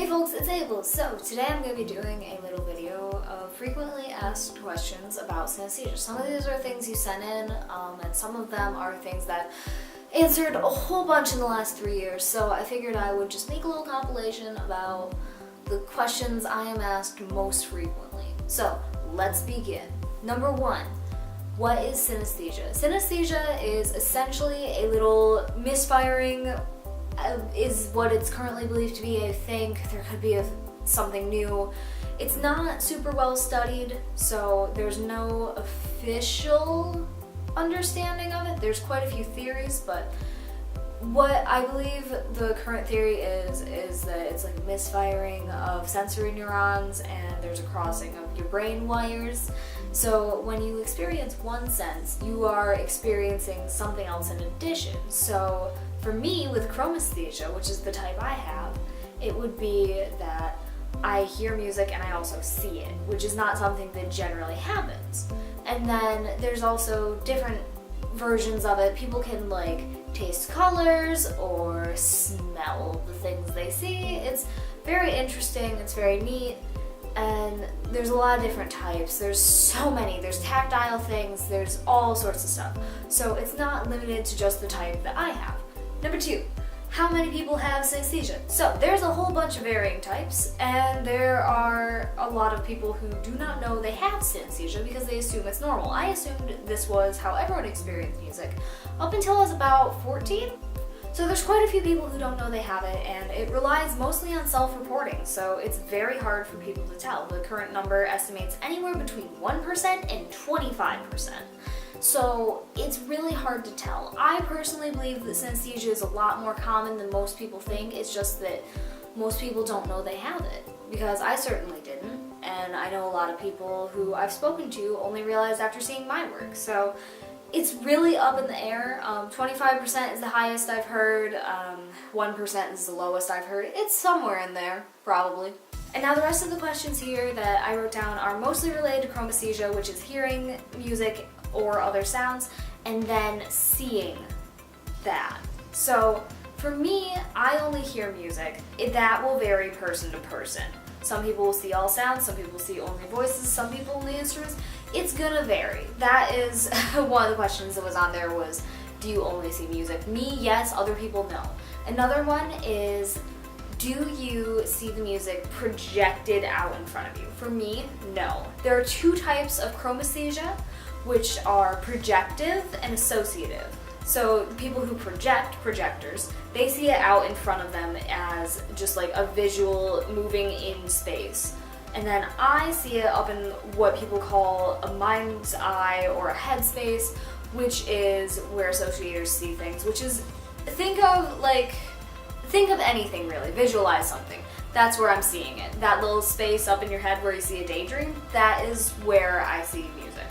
Hey folks, it's Abel. So today I'm going to be doing a little video of frequently asked questions about synesthesia. Some of these are things you sent in, and some of them are things that answered a whole bunch in the last 3 years. So I figured I would just make a little compilation about the questions I am asked most frequently. So let's begin. Number 1. What is synesthesia? Synesthesia is essentially a little misfiring, is what it's currently believed to be. I think there could be something new. It's not super well studied, so there's no official understanding of it. There's quite a few theories, but what I believe the current theory is that it's like a misfiring of sensory neurons and there's a crossing of your brain wires. So when you experience one sense, you are experiencing something else in addition. So for me, with chromesthesia, which is the type I have, it would be that I hear music and I also see it, which is not something that generally happens. And then there's also different versions of it. People can like taste colors or smell the things they see. It's very interesting, it's very neat, and there's a lot of different types. There's so many. There's tactile things, there's all sorts of stuff. So it's not limited to just the type that I have. Number 2, how many people have synesthesia? So there's a whole bunch of varying types, and there are a lot of people who do not know they have synesthesia because they assume it's normal. I assumed this was how everyone experienced music up until I was about 14. So there's quite a few people who don't know they have it, and it relies mostly on self-reporting, so it's very hard for people to tell. The current number estimates anywhere between 1% and 25%. So it's really hard to tell. I personally believe that synesthesia is a lot more common than most people think. It's just that most people don't know they have it, because I certainly didn't, and I know a lot of people who I've spoken to only realized after seeing my work. So it's really up in the air. 25% is the highest I've heard, 1% is the lowest I've heard. It's somewhere in there, probably. And now the rest of the questions here that I wrote down are mostly related to chromesthesia, which is hearing music or other sounds, and then seeing that. So for me, I only hear music. That will vary person to person. Some people will see all sounds, some people will see only voices, some people only instruments. It's gonna vary. That is one of the questions that was on there was, do you only see music? Me, yes. Other people, no. Another one is, do you see the music projected out in front of you? For me, no. There are 2 types of chromesthesia, which are projective and associative. So people who project, projectors, they see it out in front of them as just like a visual moving in space. And then I see it up in what people call a mind's eye or a head space, which is where associators see things, which is, think of anything really, visualize something. That's where I'm seeing it. That little space up in your head where you see a daydream, that is where I see music.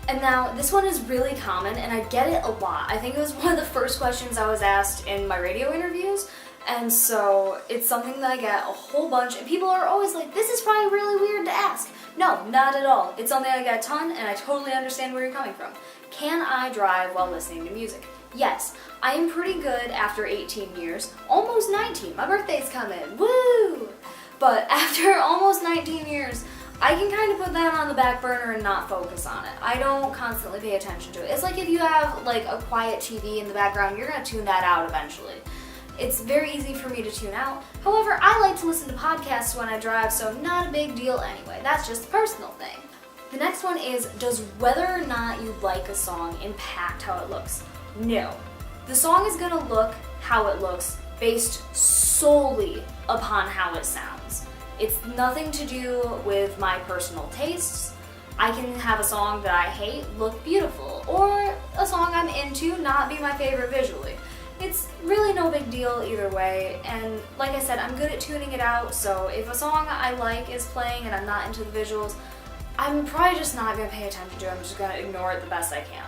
And now, this one is really common, and I get it a lot. I think it was one of the first questions I was asked in my radio interviews, and so it's something that I get a whole bunch, and people are always like, this is probably really weird to ask. No, not at all. It's something I get a ton, and I totally understand where you're coming from. Can I drive while listening to music? Yes, I am pretty good after 18 years, almost 19. My birthday's coming, woo! But after almost 19 years, I can kind of put that on the back burner and not focus on it. I don't constantly pay attention to it. It's like if you have like a quiet TV in the background, you're gonna tune that out eventually. It's very easy for me to tune out. However, I like to listen to podcasts when I drive, so not a big deal anyway. That's just a personal thing. The next one is, does whether or not you like a song impact how it looks? No. The song is gonna look how it looks based solely upon how it sounds. It's nothing to do with my personal tastes. I can have a song that I hate look beautiful, or a song I'm into not be my favorite visually. It's really no big deal either way, and like I said, I'm good at tuning it out, so if a song I like is playing and I'm not into the visuals, I'm probably just not going to pay attention to it. I'm just going to ignore it the best I can.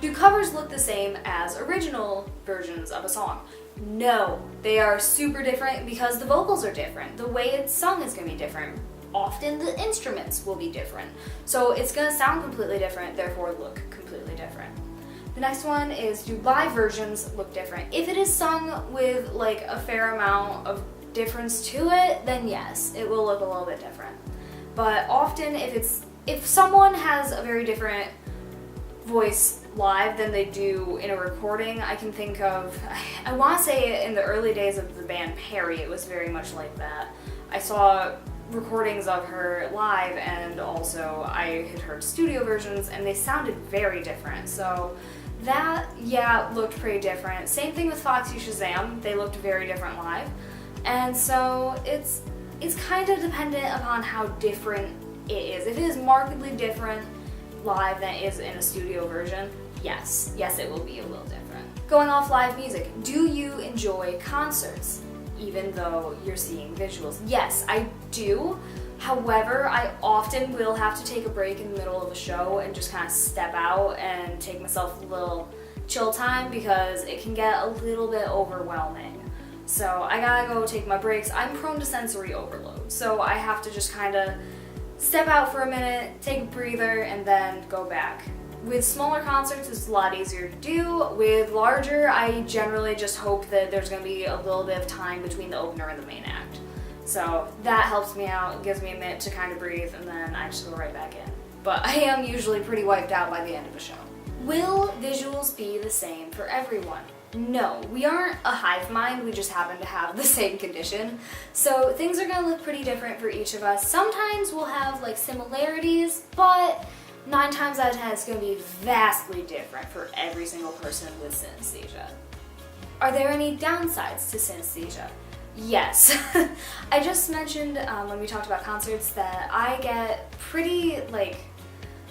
Do covers look the same as original versions of a song? No, they are super different because the vocals are different. The way it's sung is going to be different. Often the instruments will be different. So it's going to sound completely different, therefore look completely different. The next one is, do live versions look different? If it is sung with like a fair amount of difference to it, then yes, it will look a little bit different. But often if someone has a very different voice live than they do in a recording, I can think of, I want to say in the early days of the band Perry, it was very much like that. I saw recordings of her live, and also I had heard studio versions, and they sounded very different. So that, yeah, looked pretty different. Same thing with Foxy Shazam, they looked very different live. And so it's kind of dependent upon how different it is. If it is markedly different live than it is in a studio version, yes, it will be a little different. Going off live music, do you enjoy concerts, even though you're seeing visuals? Yes, I do. However, I often will have to take a break in the middle of a show and just kind of step out and take myself a little chill time, because it can get a little bit overwhelming. So I gotta go take my breaks. I'm prone to sensory overload, so I have to just kind of step out for a minute, take a breather, and then go back. With smaller concerts, it's a lot easier to do. With larger, I generally just hope that there's going to be a little bit of time between the opener and the main act. So that helps me out, gives me a minute to kind of breathe, and then I just go right back in. But I am usually pretty wiped out by the end of the show. Will visuals be the same for everyone? No, we aren't a hive mind, we just happen to have the same condition. So things are going to look pretty different for each of us. Sometimes we'll have like similarities, but 9 times out of 10 it's going to be vastly different for every single person with synesthesia. Are there any downsides to synesthesia? Yes. I just mentioned when we talked about concerts that I get pretty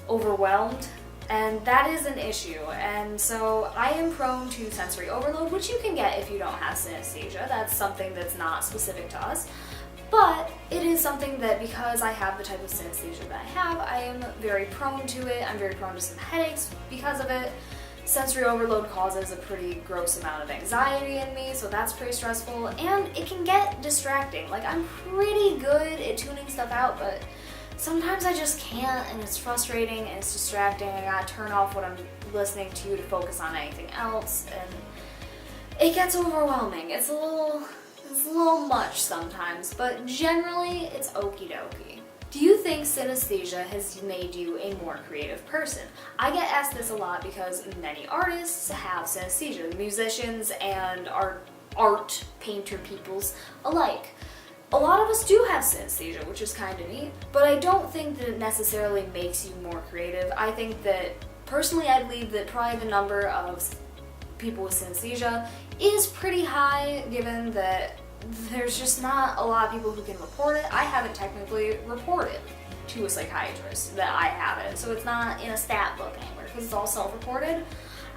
overwhelmed, and that is an issue. And so I am prone to sensory overload, which you can get if you don't have synesthesia. That's something that's not specific to us. But it is something that, because I have the type of synesthesia that I have, I am very prone to it. I'm very prone to some headaches because of it. Sensory overload causes a pretty gross amount of anxiety in me, so that's pretty stressful, and it can get distracting. Like, I'm pretty good at tuning stuff out, but sometimes I just can't, and it's frustrating and it's distracting. I gotta turn off what I'm listening to focus on anything else, and it gets overwhelming. It's a little much sometimes, but generally it's okie dokie. Do you think synesthesia has made you a more creative person? I get asked this a lot because many artists have synesthesia, musicians and art painter peoples alike. A lot of us do have synesthesia, which is kind of neat, but I don't think that it necessarily makes you more creative. I think that, personally, I believe that probably the number of people with synesthesia is pretty high, given that there's just not a lot of people who can report it. I haven't technically reported to a psychiatrist that I have it, so it's not in a stat book anywhere because it's all self-reported.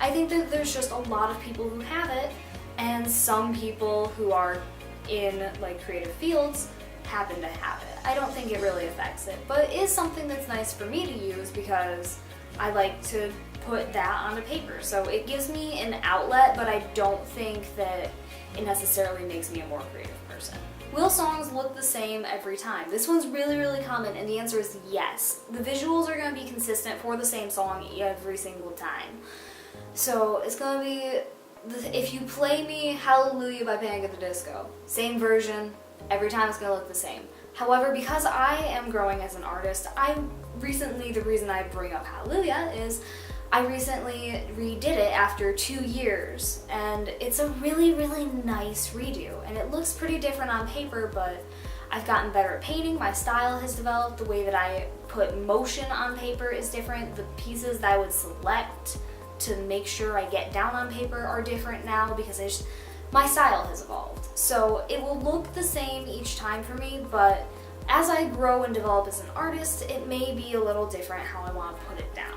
I think that there's just a lot of people who have it, and some people who are in creative fields happen to have it. I don't think it really affects it, but it is something that's nice for me to use because I like to put that onto paper. So it gives me an outlet, but I don't think that it necessarily makes me a more creative person. Will songs look the same every time? This one's really, really common, and the answer is yes. The visuals are going to be consistent for the same song every single time. So it's going to be, if you play me Hallelujah by Panic at the Disco, same version, every time it's going to look the same. However, because I am growing as an artist, the reason I bring up Hallelujah is I recently redid it after 2 years, and it's a really, really nice redo, and it looks pretty different on paper, but I've gotten better at painting, my style has developed, the way that I put motion on paper is different, the pieces that I would select to make sure I get down on paper are different now because my style has evolved. So it will look the same each time for me, but as I grow and develop as an artist, it may be a little different how I want to put it down.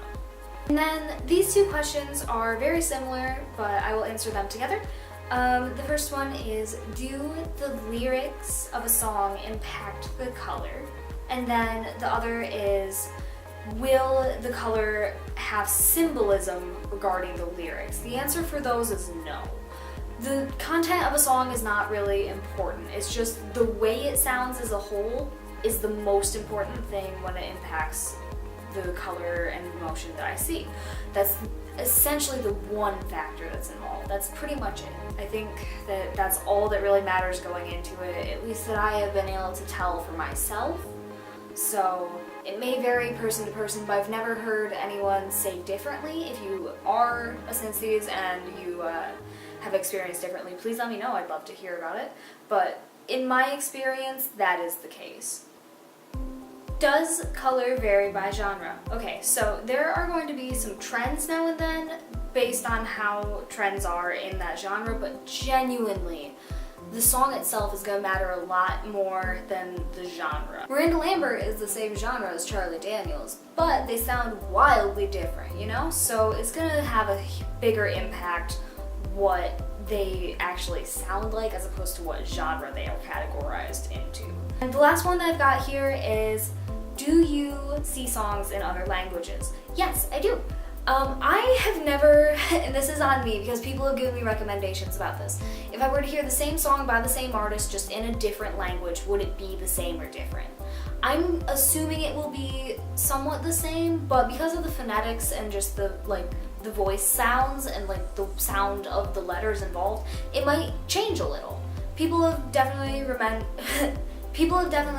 And then these two questions are very similar, but I will answer them together. The first one is, do the lyrics of a song impact the color? And then the other is, will the color have symbolism regarding the lyrics? The answer for those is no. The content of a song is not really important. It's just the way it sounds as a whole is the most important thing when it impacts the color and emotion that I see. That's essentially the one factor that's involved. That's pretty much it. I think that that's all that really matters going into it, at least that I have been able to tell for myself. So it may vary person to person, but I've never heard anyone say differently. If you are a synesthete and you have experienced differently, please let me know. I'd love to hear about it. But in my experience, that is the case. Does color vary by genre? Okay, so there are going to be some trends now and then based on how trends are in that genre, but genuinely, the song itself is going to matter a lot more than the genre. Miranda Lambert is the same genre as Charlie Daniels, but they sound wildly different, you know? So it's going to have a bigger impact what they actually sound like as opposed to what genre they are categorized into. And the last one that I've got here is, do you see songs in other languages? Yes, I do. I have never, and this is on me because people have given me recommendations about this. If I were to hear the same song by the same artist just in a different language, would it be the same or different? I'm assuming it will be somewhat the same, but because of the phonetics and just the voice sounds and like the sound of the letters involved, it might change a little. People have definitely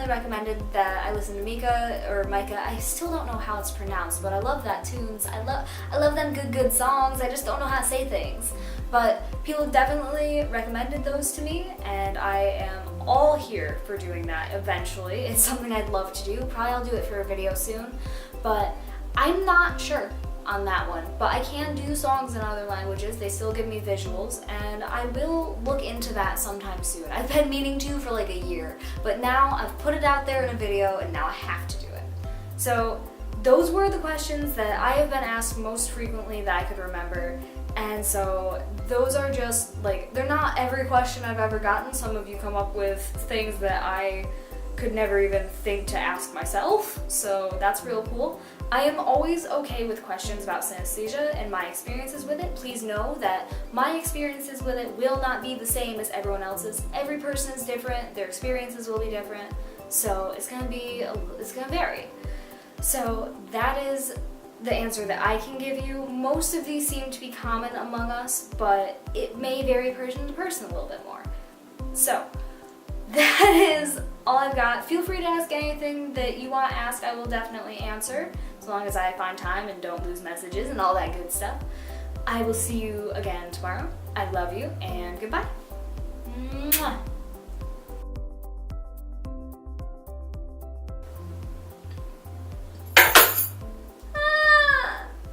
recommended that I listen to Micah. I still don't know how it's pronounced, but I love that tunes. I love them good songs. I just don't know how to say things. But people have definitely recommended those to me, and I am all here for doing that eventually. It's something I'd love to do. Probably I'll do it for a video soon, but I'm not sure on that one. But I can do songs in other languages. They still give me visuals, and I will look into that sometime soon. I've been meaning to for like a year, but now I've put it out there in a video, and now I have to do it. So those were the questions that I have been asked most frequently that I could remember, and so those are just like, they're not every question I've ever gotten. Some of you come up with things that I could never even think to ask myself, so that's real cool. I am always okay with questions about synesthesia and my experiences with it. Please know that my experiences with it will not be the same as everyone else's. Every person is different, their experiences will be different, so it's gonna vary. So that is the answer that I can give you. Most of these seem to be common among us, but it may vary person to person a little bit more. So that is all I've got. Feel free to ask anything that you want to ask. I will definitely answer, as long as I find time and don't lose messages and all that good stuff. I will see you again tomorrow. I love you, and goodbye. Mwah.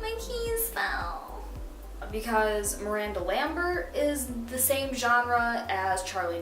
My keys fell. Because Miranda Lambert is the same genre as Charlie